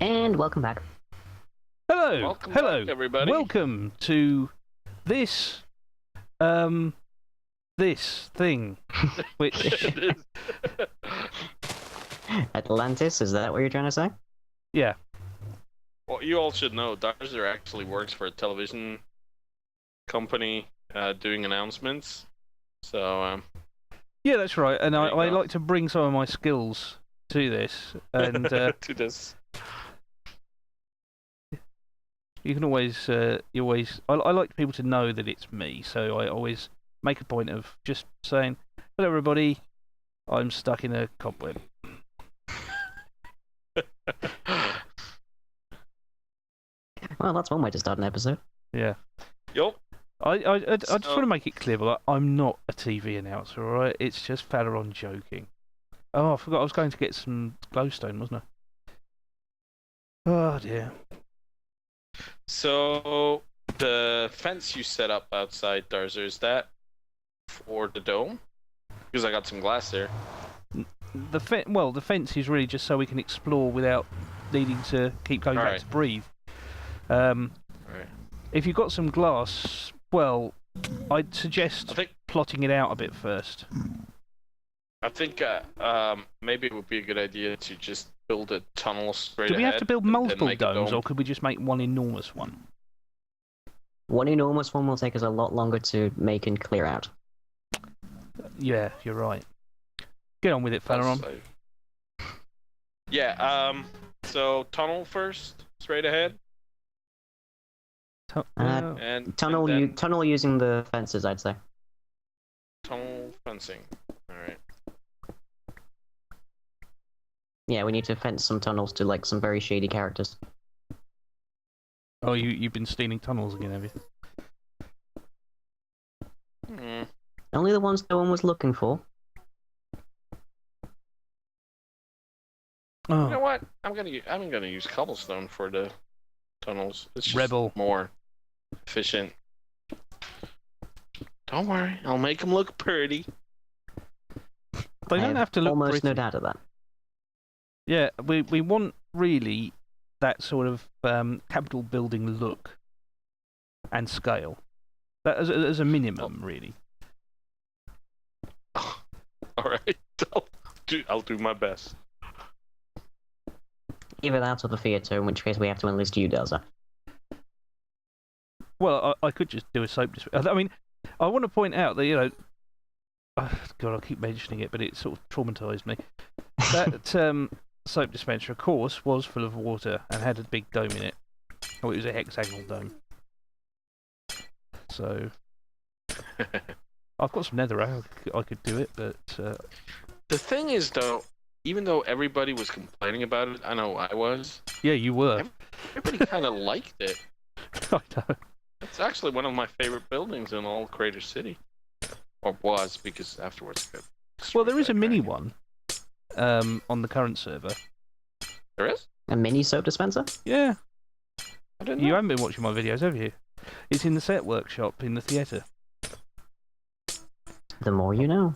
And welcome back. Hello, hello, back, everybody. Welcome to this, this thing, which, Atlantis, is that what you're trying to say? yeah, Well, you all should know, Darzzr actually works for a television company doing announcements. So, yeah, that's right. And There you I go. like to bring some of my skills to this, and to this. you can always, I like people to know that it's me, so I always make a point of just saying, "Hello, everybody. I'm stuck in a cobweb." Well, that's one way to start an episode. Yeah. Yup. I just want to make it clear, but I'm not a TV announcer, alright? It's just Fallaron joking. Oh, I forgot I was going to get some glowstone, wasn't I? Oh, dear. So, the fence you set up outside Darzzr, is that for the dome? Because I got some glass there. The fence is really just so we can explore without needing to keep going back Alright. to breathe. Right. If you've got some glass, well, I'd suggest plotting it out a bit first. I think maybe it would be a good idea to just build a tunnel straight Do we have ahead to build and then multiple make a domes, dome. or could we just make one enormous one? One enormous one will take us a lot longer to make and clear out. Yeah, you're right. Get on with it, Fallaron. Yeah, so tunnel first, straight ahead. And Tunnel, then tunnel using the fences, I'd say. tunnel fencing. Alright. Yeah, we need to fence some tunnels to like some very shady characters. Oh, you've been stealing tunnels again, have you? Only the ones no one was looking for. Oh. You know what? I'm gonna use cobblestone for the tunnels. It's just Rebel. more efficient. Don't worry, I'll make them look pretty. They I don't have to look almost pretty. no doubt of that. Yeah, we want really that sort of capital building look and scale. That as a minimum, really. All right, I'll do my best. Either that or the theatre, in which case we have to enlist you, Darzzr. Well, I could just do a soap dispenser. I mean, I want to point out that, you know, God, I keep mentioning it, but it sort of traumatised me. That soap dispenser, of course, was full of water and had a big dome in it. Oh, it was a hexagonal dome. So, I've got some netherrack. I could do it, but The thing is, though, even though everybody was complaining about it, I know I was. yeah, you were. Everybody kind of liked it. I know. It's actually one of my favorite buildings in all Crater City, or was, because afterwards. it got Well, there is a destroyed by mini Dragon. one on the current server. There is? A mini soap dispenser? Yeah, I didn't you know. haven't been watching my videos, have you? It's in the set workshop in the theatre. The more you know.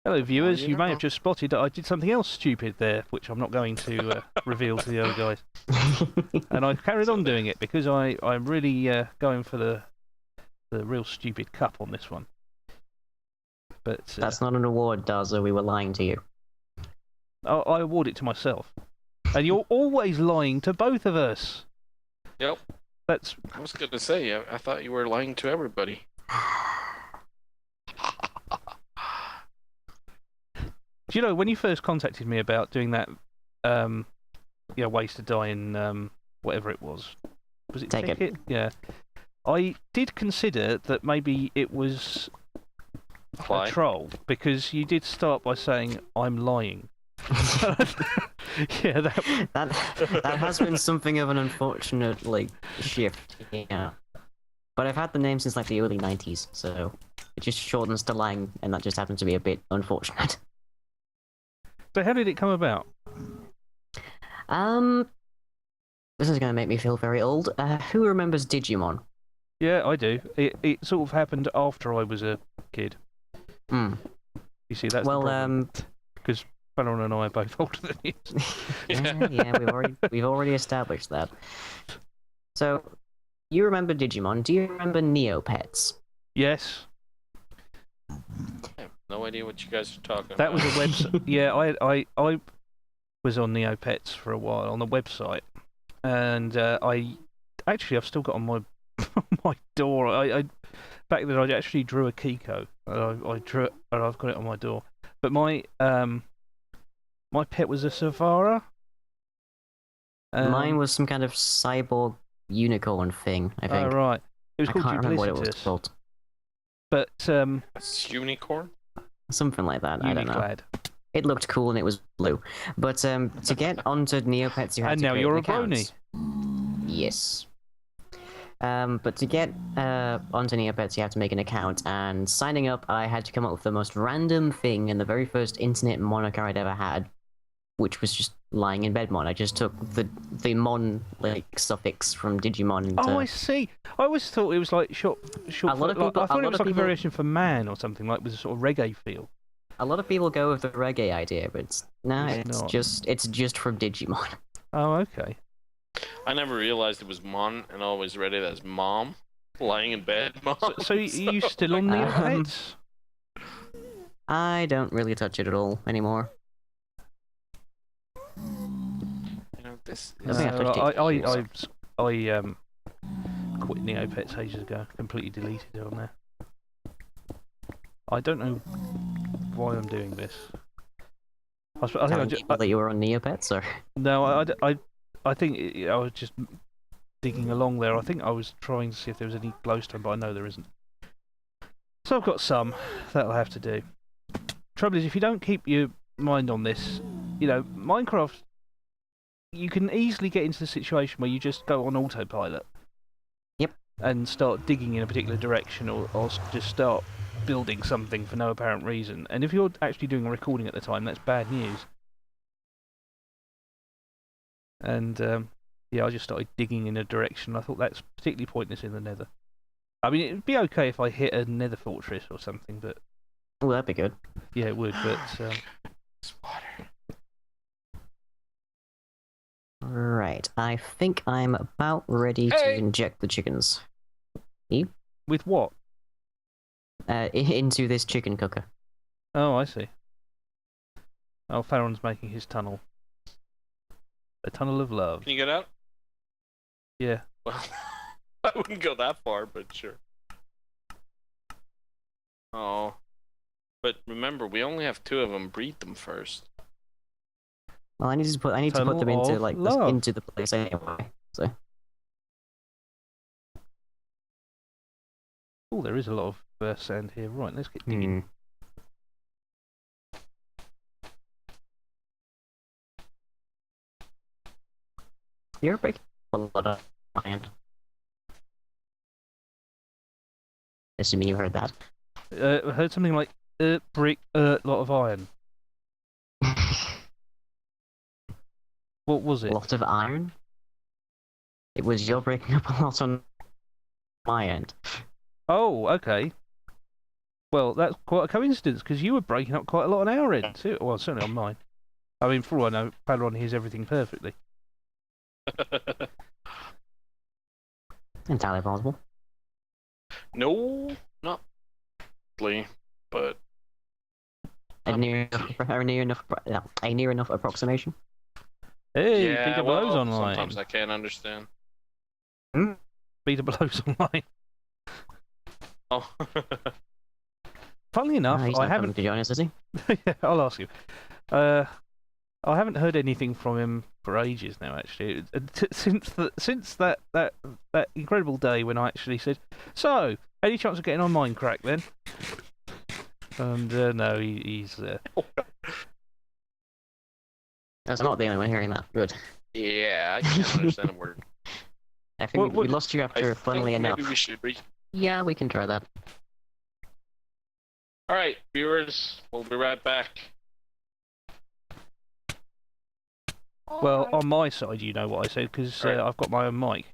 Hello, viewers. you You may know. have just spotted that I did something else stupid there, which I'm not going to reveal to the other guys. And I carried on doing it because I'm really going for the real stupid cup on this one. But That's not an award, Darzzr. We were lying to you. I award it to myself. And you're always lying to both of us. Yep. That's I was going to say, I thought you were lying to everybody. Do you know, when you first contacted me about doing that, ways to die in whatever it was it Take it. Yeah. I did consider that maybe it was Fly. a troll, because you did start by saying, I'm lying. Yeah, That has been something of an unfortunate shift. Yeah. But I've had the name since like the early 90s, so it just shortens to Lang, and that just happens to be a bit unfortunate. So how did it come about? This is going to make me feel very old. Who remembers Digimon? Yeah, I do. It sort of happened after I was a kid. Hmm. You see, that's Well, the problem. Because Fallaron and I are both older than you. Yeah, we've already established that. So, you remember Digimon? Do you remember Neopets? Yes. I have no idea what you guys are talking That about. was a website. Yeah, I was on Neopets for a while on the website, and I've still got on my my door. I back then I actually drew a Kiko, and I drew it, and I've got it on my door. But my my pet was a Savara. Mine was some kind of cyborg unicorn thing, I Oh think. right, it was I called can't remember what it was Duplicitus. called. But It's unicorn? Something like that, I don't know. Uniclad. It looked cool and it was blue. But to get onto Neopets, you had And to now create you're an a brony. account. Yes. But to get onto Neopets, you have to make an account. And signing up, I had to come up with the most random thing and the very first internet moniker I'd ever had, which was just lying in bed mon. I just took the mon suffix from Digimon. Into... Oh, I see. I always thought it was like short. A lot of I people- thought a it lot was of like a people- variation for man or something, like with a sort of reggae feel. A lot of people go with the reggae idea, but it's It's not. it's just from Digimon. Oh, okay. I never realized it was Mon, and I always read it as Mom, lying in bed. Mom. So you still on Neopets? I don't really touch it at all anymore. You know, this I is... think I've touched it I quit Neopets ages ago. Completely deleted it on there. I don't know why I'm doing this. I think I Telling just people that you were on Neopets, or no. I think I was just digging along there. I think I was trying to see if there was any glowstone, but I know there isn't. So I've got some that'll have to do. Trouble is, if you don't keep your mind on this, you know, Minecraft, you can easily get into the situation where you just go on autopilot. Yep. And start digging in a particular direction, or just start building something for no apparent reason. And if you're actually doing a recording at the time, that's bad news. And yeah, I just started digging in a direction. I thought that's particularly pointless in the Nether. I mean, it'd be okay if I hit a Nether fortress or something, but oh, that'd be good. yeah, it would. But It's water. Right, I think I'm about ready to Hey! inject the chickens with what? into this chicken cooker. Oh, I see. Oh, Fallaron's making his tunnel. A tunnel of love. Can you get out? Yeah. Well, I wouldn't go that far, but sure. Oh. But remember, we only have 2 of them. Breed them first. Well, I need to put Tunnel them into of like love. into the place anyway. So Oh, there is a lot of sand here. Right, let's get digging. You're breaking a lot of iron. Assuming you heard that. I heard something like brick, lot of iron. What was A it? lot of iron. It was you're breaking up a lot on my end. Oh, okay. Well, that's quite a coincidence, because you were breaking up quite a lot on our end, too. Well, certainly on mine. I mean, for all I know, Fallaron hears everything perfectly. Entirely possible. No, not really, but A near enough approximation. Hey, yeah, Peter well, Blow's online. sometimes I can't understand. Peter Blow's online. Oh, Funnily enough, He's I not coming haven't. to join us, is he? Yeah, I'll ask you. I haven't heard anything from him for ages now. Actually, since that incredible day when I actually said, "So, any chance of getting on Minecraft then?" And no, he's That's not the only one hearing that. Good. yeah, I can't understand a word. I think What- we lost you after, I funnily think enough. maybe we should Yeah, we can try that. All right, viewers, we'll be right back. well on my side. You know what I said, because Right. I've got my own mic,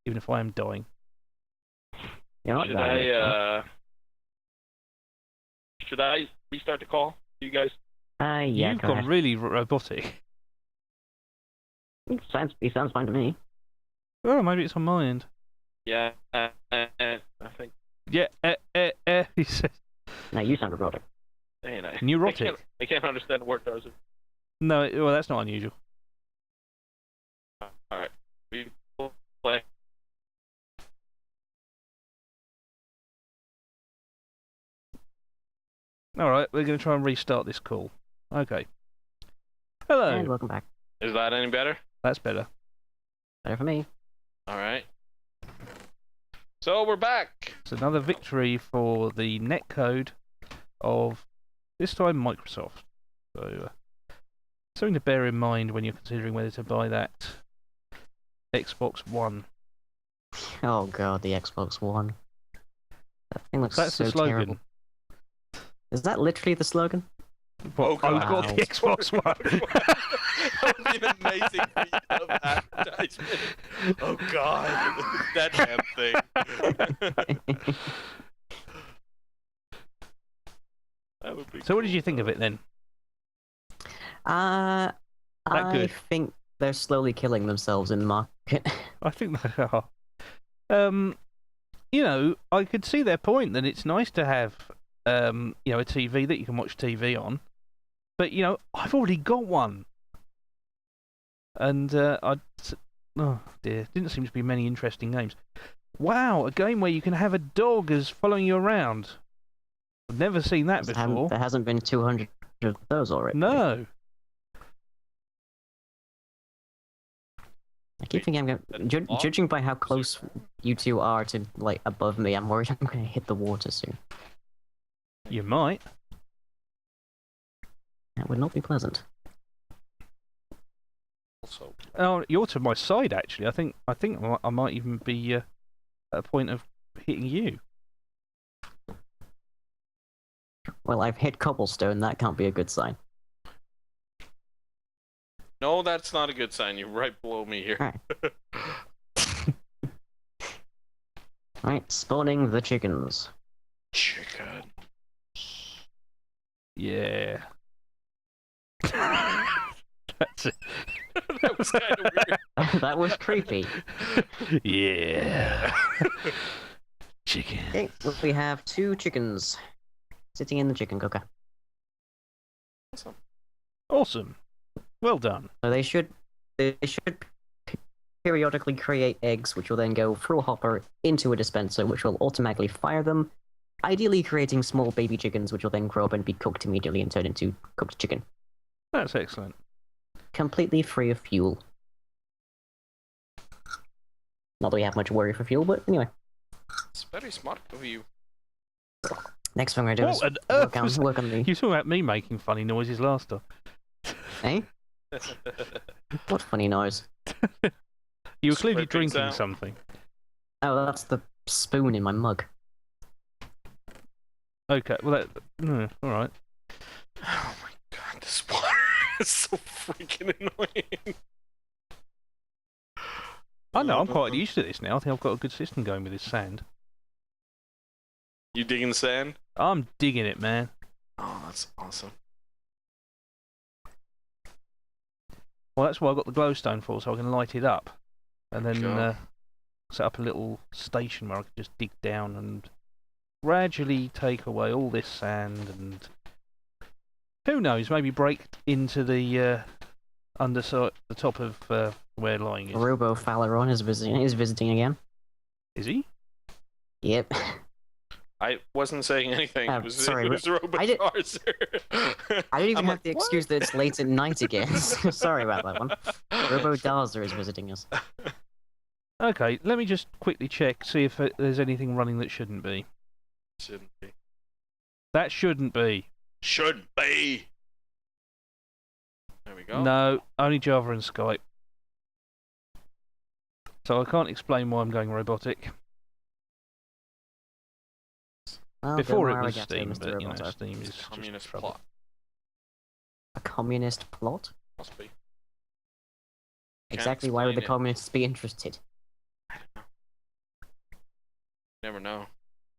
even if I am dying. You're not Should dying. I restart the call? You guys? Yeah, You've go gone ahead. really robotic. He sounds fine to me. Oh, maybe it's on my end. Yeah, I think. Yeah, he says. No, you sound robotic. You know, Neurotic. I can't understand the word Darzzr. No, well, that's not unusual. Alright. We will play. Alright, we're going to try and restart this call. Okay. Hello. And welcome back. Is that any better? That's better. Better for me. Alright. So we're back. It's another victory for the netcode of, this time, Microsoft. So, something to bear in mind when you're considering whether to buy that Xbox One. Oh god, the Xbox One. That thing looks That's so the slogan. terrible. Is that literally the slogan? What, Oh, God. God, the Xbox One. That was an amazing feat of advertisement. Oh god, that damn thing. That would be So what did cool, you think of though. it then? I good? think they're slowly killing themselves in the market. I think they are. You know, I could see their point that it's nice to have, you know, a TV that you can watch TV on. But, you know, I've already got one. And, oh dear, didn't seem to be many interesting games. Wow, a game where you can have a dog as following you around. I've never seen that before. There hasn't been 200 of those already. No. I keep thinking I'm going judging by how close you two are to, like, above me, I'm worried I'm going to hit the water soon. You might. That would not be pleasant. Also, Oh, you're to my side, actually. I think I might even be at a point of hitting you. Well, I've hit cobblestone, that can't be a good sign. no, that's not a good sign. You're right below me here. Alright. Alright, spawning the chickens. Chicken. Yeah. That's it. That was kind of weird. That was creepy. Yeah. Chicken. Okay, well, we have 2 chickens sitting in the chicken cooker. Awesome. Awesome. Well done. So they should periodically create eggs, which will then go through a hopper into a dispenser, which will automatically fire them, ideally creating small baby chickens, which will then grow up and be cooked immediately and turn into cooked chicken. That's excellent. Completely free of fuel. Not that we have much worry for fuel, but anyway. It's very smart of you. Next thing we're going to What do on is earth was work on the... You were talking about me making funny noises last time. Eh? What funny noise? You were clearly Slurping drinking sound. something. Oh, that's the spoon in my mug. Okay, well, all right. Oh my god, this water is so freaking annoying. I know, I'm quite used to this now. I think I've got a good system going with this sand. You digging the sand? I'm digging it, man. Oh, that's awesome. Well, that's why I've got the glowstone for, so I can light it up. And then Cool. set up a little station where I can just dig down and gradually take away all this sand and... Who knows, maybe break into the underside, the top of where lying is. Robo Fallaron is visiting again. Is he? Yep. I wasn't saying anything. Oh, It was, sorry, it was I did- Darzzr. I don't even I'm have like, the excuse that it's late at night again. Sorry about that one. Robo Darzzr is visiting us. Okay, let me just quickly check, see if there's anything running that shouldn't be. Shouldn't be. That shouldn't be. Should be. There we go. No, only Java and Skype. So I can't explain why I'm going robotic. Well, Before don't it was arigato, Steam, Mr. but you know, Roboto. Steam It's is a just communist trouble. plot. A communist plot? Must be. Exactly why would the explain it. communists be interested? Never know.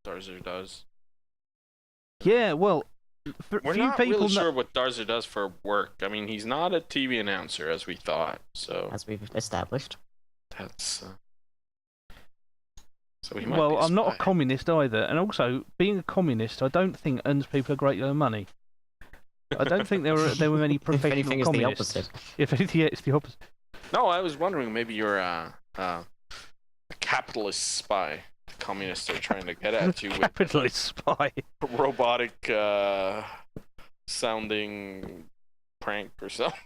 Darzzr does. Yeah, well, We're few not people really know. sure what Darzzr does for work. I mean, he's not a TV announcer as we thought. So As we've established. that's. So he might Well, be a I'm not a spy. communist either, and also being a communist, I don't think earns people a great deal of money. I don't think there were many If professional anything, it's the communists. opposite. If anything, yeah, it's the opposite. No, I was wondering maybe you're a capitalist spy. The communists are trying to get at you with Capitalist spy. robotic sounding prank or something.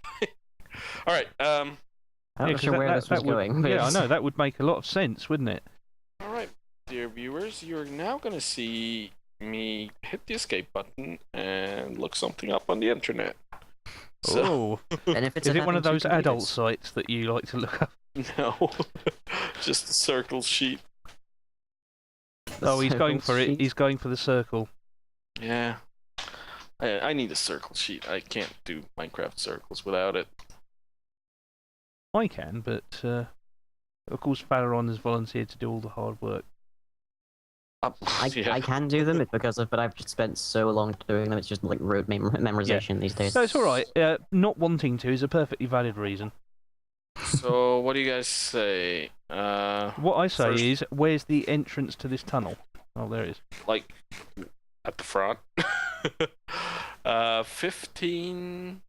All right. I'm Yeah, not 'cause sure where this was would, going. But Yeah, I it's- know that would make a lot of sense, wouldn't it? All right, dear viewers, you're now gonna see me hit the escape button and look something up on the internet. So, Oh, And if it's is it one having of two those adult computers? sites that you like to look up? no, just a circle sheet. The Oh, he's going circle for it. sheet? He's going for the circle. Yeah. I need a circle sheet. I can't do Minecraft circles without it. I can, but of course Fallaron has volunteered to do all the hard work. Yeah. I can do them, but I've just spent so long doing them. It's just like rote memorization these days. So it's all right. Not wanting to is a perfectly valid reason. So what do you guys say? What I say First- is, where's the entrance to this tunnel? Oh, there it is. Like at the front. 15.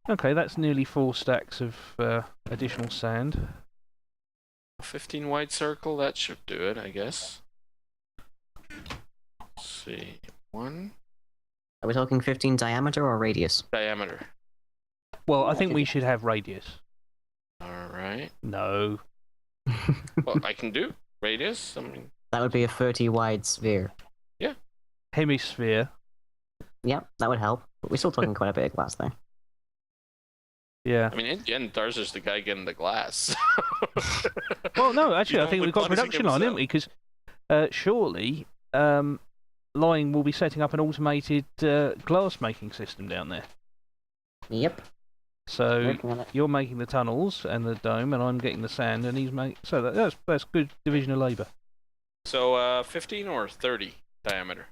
Okay, that's nearly 4 stacks of additional sand. 15 wide circle, that should do it, I guess. Let's see. 1 Are we talking 15 diameter or radius? diameter. Well, I think we should have radius. Alright. No. Well, I can do radius. I mean, That would be a 30 wide sphere. Hemisphere. Yep, that would help. But we're still talking quite a bit of glass there. Yeah. I mean, in the end, Darzzr's the guy getting the glass. Well, no, actually, You I know, think with we've got a punishing production line, haven't we? Because surely Line will be setting up an automated glass making system down there. Yep. So Working on it. you're making the tunnels and the dome, and I'm getting the sand, and he's making. So that's good division of labour. So, 15 or 30 diameter?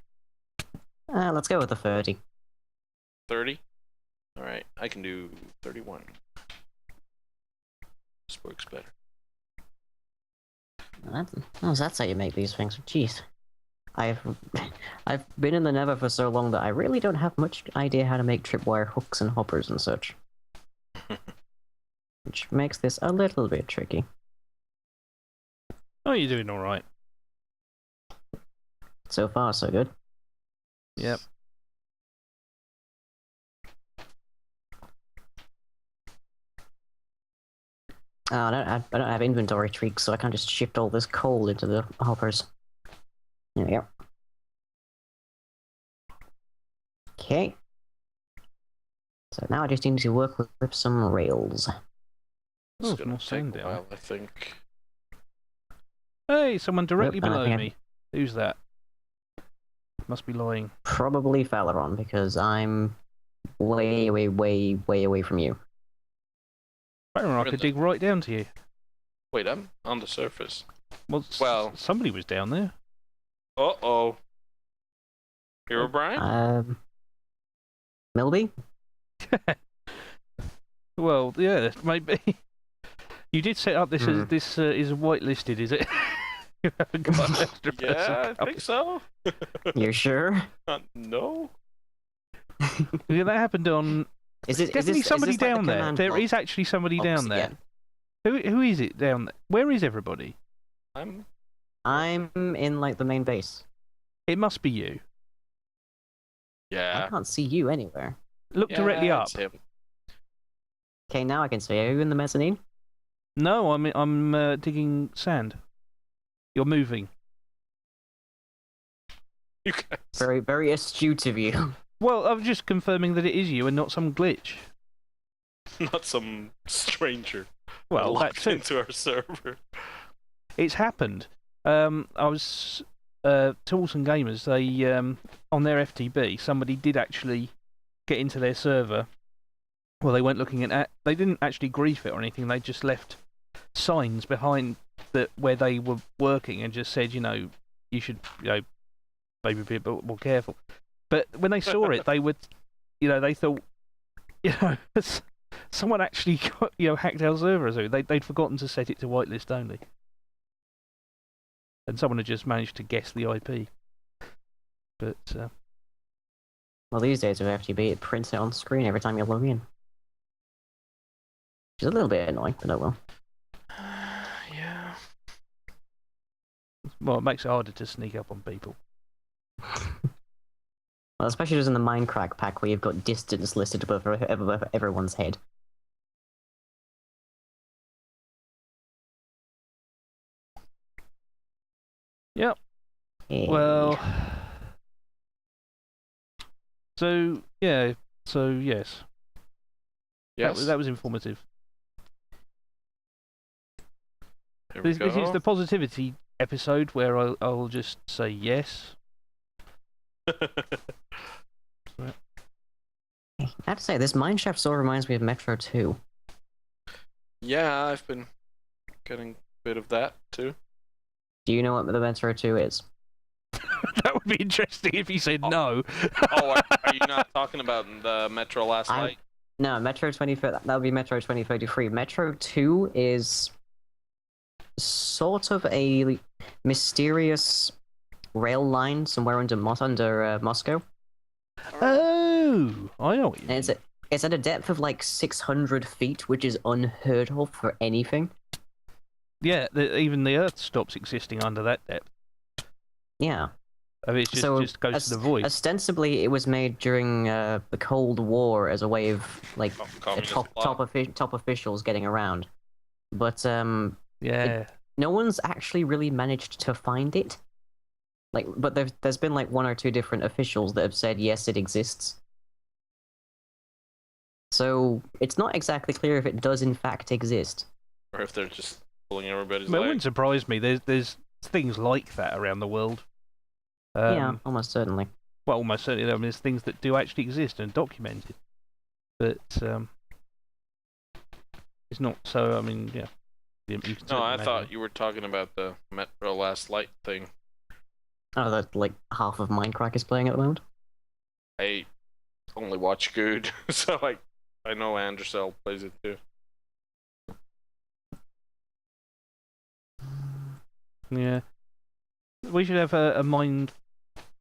Let's go with the 30. 30? Alright, I can do 31. This works better. That's how you make these things. Jeez. I've been in the Nether for so long that I really don't have much idea how to make tripwire hooks and hoppers and such. Which makes this a little bit tricky. Oh, you're doing all right. So far, so good. Yep. Oh, I don't have inventory tweaks, so I can't just shift all this coal into the hoppers. There we go. Okay. So now I just need to work with some rails. It's Oh, gonna more take sand a down. while, I think. Hey, someone directly Yep, and I below think me. Who's that? Must be lying. Probably Fallaron, because I'm way away from you. I could dig right down to you. Wait, I'm on the surface. Well, Well- somebody was down there. Uh-oh. Hero Brian? Milby? Well, yeah, maybe. You did set up this Hmm. as this is whitelisted, is it? You haven't got an extra person Yeah, I think so. You're sure? No. Yeah, that happened on. Is it Definitely somebody like the down there. command There box is actually somebody down there. again? Who is it down there? Where is everybody? I'm I'm in like the main base. It must be you. I yeah. can't see you anywhere. Look directly Yeah, up. it's him. Okay, now I can see. Are you in the mezzanine? No, I'm digging sand. You're moving. You guys. Very astute of you. Well, I'm just confirming that it is you and not some glitch. Not some stranger Well, that locked too. into our server. It's happened. I was Tools and Gamers. They on their FTB, somebody did actually get into their server. Well, they weren't looking at. They didn't actually grief it or anything. They just left signs behind where they were working and just said, you should, maybe be a bit more careful. But when they saw it, they would, they thought, someone actually got, hacked our server or something. They'd forgotten to set it to whitelist only. And someone had just managed to guess the IP. But, well, these days with FTP, it prints it on screen every time you log in. Which is a little bit annoying, but oh well. Yeah. Well, it makes it harder to sneak up on people. Well, especially just in the Minecraft pack where you've got distance listed above everyone's head. Yep. Hey. Well, so yes. Yes. That was informative. Here we This is go. the positivity episode where I'll just say yes. I have to say, this mineshaft sort of reminds me of Metro 2. Yeah, I've been getting a bit of that too. Do you know what the Metro 2 is? That would be interesting if you said no. Oh, are you not talking about the Metro Last Light? No, Metro 20... That would be Metro 2033. Metro 2 is sort of a mysterious rail line somewhere under Moscow. Oh, I know what you mean. And it's at a depth of like 600 feet, which is unheard of for anything. Yeah, even the Earth stops existing under that depth. Yeah. I mean, it just goes to the void. Ostensibly, it was made during the Cold War as a way of like Communist top officials getting around. But Yeah. no one's actually really managed to find it. But there's been like one or two different officials that have said yes, it exists. So it's not exactly clear if it does in fact exist. Or if they're just pulling everybody's It leg. wouldn't surprise me. There's things like that around the world. Yeah, almost certainly. Well, almost certainly. I mean, there's things that do actually exist and documented, but it's not. So I mean, yeah. You can No, I imagine. thought you were talking about the Metro Last Light thing. Oh, that like half of Minecraft is playing at the moment. I only watch Good, so I know Andersell plays it too. Yeah, we should have a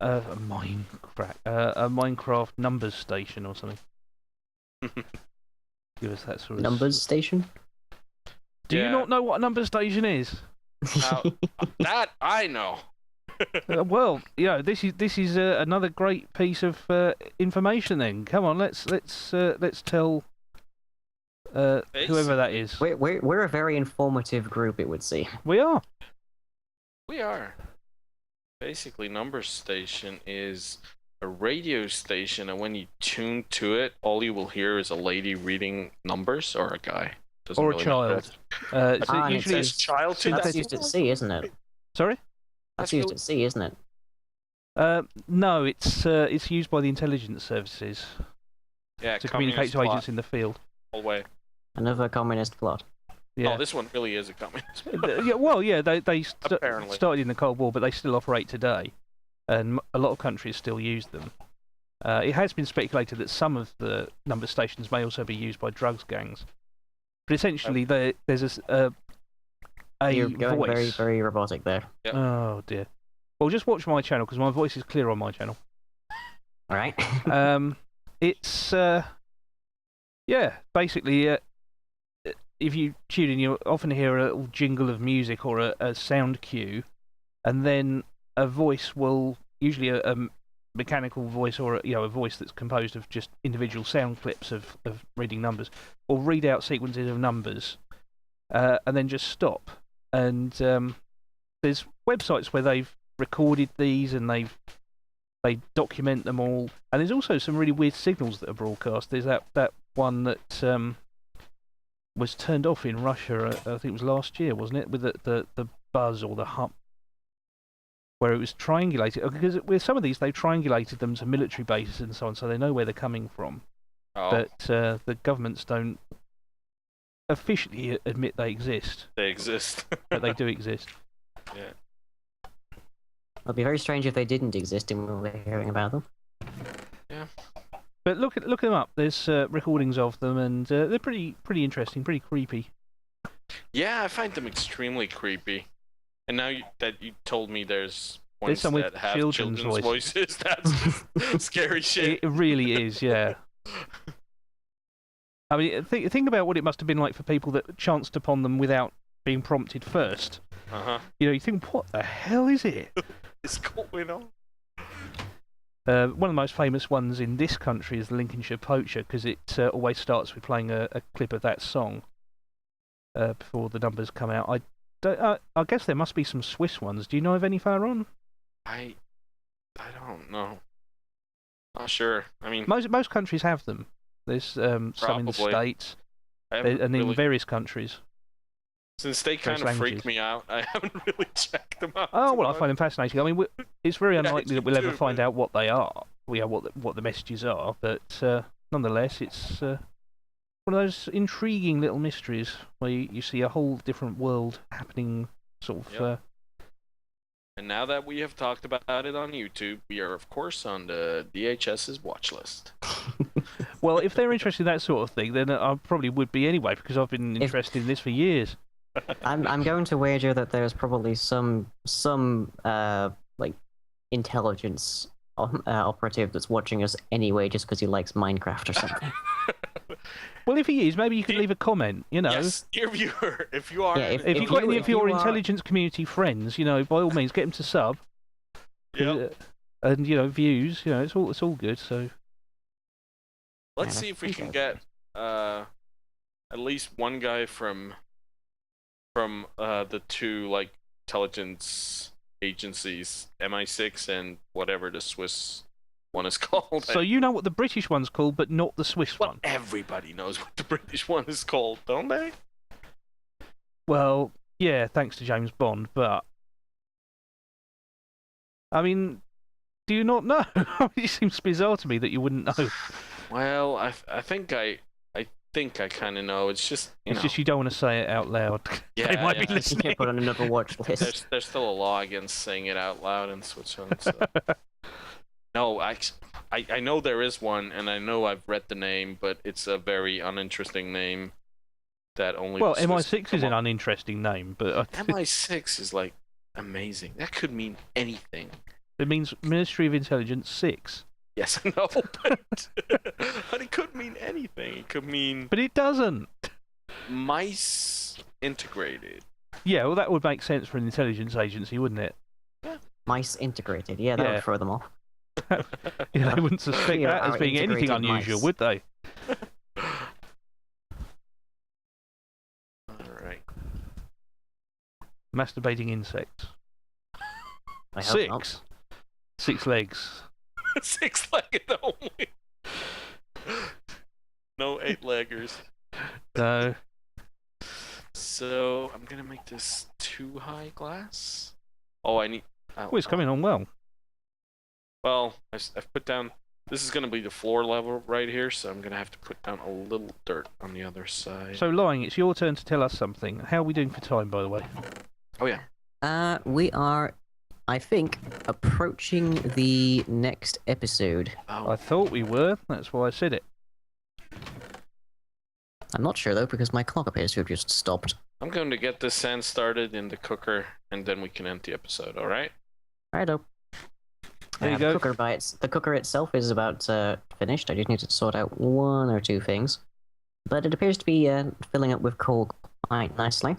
Minecraft numbers station or something. Give us that sort of Numbers station? Do you Yeah. not know what a numbers station is? Now, that I know. Well, this is another great piece of information. Then come on, let's tell whoever that is. We're a very informative group, it would seem. We are. We are. Basically, Number Station is a radio station, and when you tune to it, all you will hear is a lady reading numbers, or a guy. Doesn't Or a really child. matter. So and it usually says child to That's that. used at sea, isn't it? Sorry. That's used at sea, isn't it? No, it's used by the intelligence services Yeah, to communicate to agents in the field. All way. Another communist plot. Yeah. Oh, this one really is a communist. Yeah. Well, yeah. They Apparently. started in the Cold War, but they still operate today, and a lot of countries still use them. It has been speculated that some of the number stations may also be used by drugs gangs, but essentially there's a You're going voice. very, very robotic there. Yep. Oh dear. Well, just watch my channel because my voice is clear on my channel. All right. It's yeah, basically if you tune in, you often hear a little jingle of music or a sound cue, and then a voice will, usually a mechanical voice or a voice that's composed of just individual sound clips of reading numbers, will read out sequences of numbers, and then just stop. And there's websites where they've recorded these and they document them all, and there's also some really weird signals that are broadcast. There's that one that was turned off in Russia, I think it was last year, wasn't it, with the buzz or the hum, where it was triangulated, because with some of these they triangulated them to military bases and so on, so they know where they're coming from. Oh, But the governments don't officially admit they exist, they exist. but they do exist. Yeah. It'd be very strange if they didn't exist and we were hearing about them. But look them up. There's recordings of them, and they're pretty interesting, pretty creepy. Yeah, I find them extremely creepy. And now that you told me there's ones some with that have children's voices, that's just scary shit. It really is, yeah. I mean, think about what it must have been like for people that chanced upon them without being prompted first. Uh-huh. You think, what the hell is it? It's going on. One of the most famous ones in this country is the Lincolnshire Poacher, because it always starts with playing a clip of that song before the numbers come out. I guess there must be some Swiss ones. Do you know of any, Fallaron? I don't know. Not sure. I mean, most countries have them. There's some in the States and in various countries. Since they kind of freak me out, I haven't really checked them out. Oh, well, I find them fascinating. I mean, it's very unlikely that we'll ever find out what they are, what the messages are, but nonetheless, it's one of those intriguing little mysteries where you see a whole different world happening, sort of. Yep. And now that we have talked about it on YouTube, we are, of course, on the DHS's watch list. Well, if they're interested in that sort of thing, then I probably would be anyway, because I've been interested in this for years. I'm going to wager that there's probably some like intelligence operative that's watching us anyway just because he likes Minecraft or something. Well, if he is, maybe you could leave a comment, you know. Yes, dear viewer, if you are... Yeah, if you've got any of your intelligence community friends, you know, by all means, get them to sub. Yep. And, you know, views, you know, it's all good, so... Let's see if we can get at least one guy from the two, like, intelligence agencies, MI6 and whatever the Swiss one is called. So you know what the British one's called, but not the Swiss one. Everybody knows what the British one is called, don't they? Well, yeah, thanks to James Bond, but... I mean, do you not know? It seems bizarre to me that you wouldn't know. Well, I think I kind of know. It's just you don't want to say it out loud. Yeah, they might be listening. You can't put on another watch list. There's still a law against saying it out loud in Switzerland. So. No, I know there is one, and I know I've read the name, but it's a very uninteresting name that only... Well, MI6 is an uninteresting name, but... MI6 is, like, amazing. That could mean anything. It means Ministry of Intelligence 6. Yes, I know, but it could mean anything. It could mean... But it doesn't. MI6 integrated. Yeah, well, that would make sense for an intelligence agency, wouldn't it? Yeah. MI6 integrated. Yeah, that would throw them off. Yeah, they wouldn't suspect that as being anything unusual, would they? Alright. Masturbating insects. I hope not. 6 legs. 6-legged only. No 8-leggers. No. So I'm gonna make this too high glass. Oh, I need. Oh, it's coming on well. Well, I've put down. This is gonna be the floor level right here, so I'm gonna have to put down a little dirt on the other side. So, Lying, it's your turn to tell us something. How are we doing for time, by the way? Oh yeah. We are, I think, approaching the next episode. Oh. I thought we were. That's why I said it. I'm not sure though, because my clock appears to have just stopped. I'm going to get this sand started in the cooker, and then we can end the episode. All right? Righto. There you go. The cooker itself is about finished. I just need to sort out one or two things, but it appears to be filling up with coal quite nicely.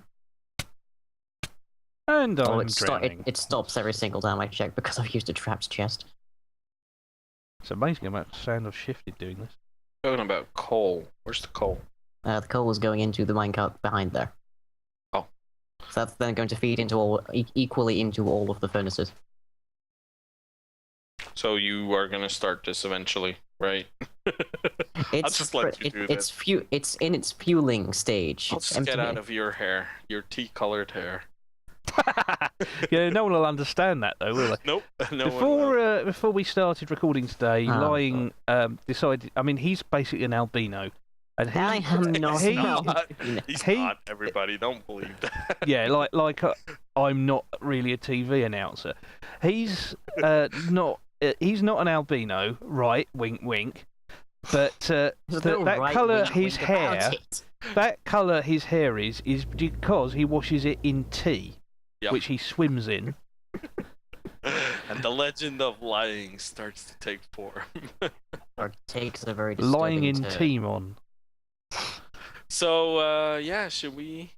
And I'm drowning. It stops every single time I check because I've used a trapped chest. It's amazing how much sand I've shifted doing this. Talking about coal. Where's the coal? The coal is going into the minecart behind there. Oh. So that's then going to feed into equally into all of the furnaces. So you are going to start this eventually, right? I'll just let you do this. It's in its fueling stage. I'll just get out of your hair, your tea-colored hair. Yeah, no one will understand that though, will they? Nope. No before we started recording today, Lying decided. I mean, he's basically an albino, and I am not. He's not. Everybody, don't believe that. Yeah, like I'm not really a TV announcer. He's not. He's not an albino, right? Wink, wink. But There's a little that right colour wink his wink about hair, it. that colour his hair is because he washes it in tea, Yep. which he swims in. And the legend of lying starts to take form. Or takes a very disturbing Lying in turn. Timon. So, yeah, should we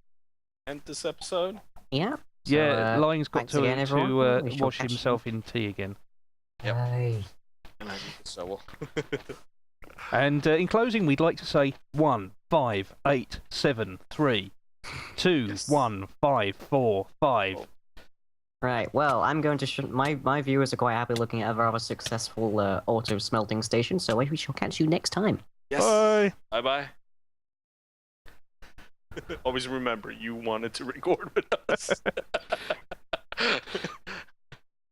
end this episode? Yeah. So, Yeah, Lying's got thanks again, everyone. We shall wash catch you- himself in tea again. Yep. Bye. And I need the shovel. And in closing, we'd like to say 1, 5, 8, 7, 3, 2, Yes. 1, 5, 4, 5. Oh. Right, well, I'm going to... my viewers are quite happy looking at a rather successful auto smelting station, so we shall catch you next time. Yes. Bye. Bye-bye. Always remember, you wanted to record with us.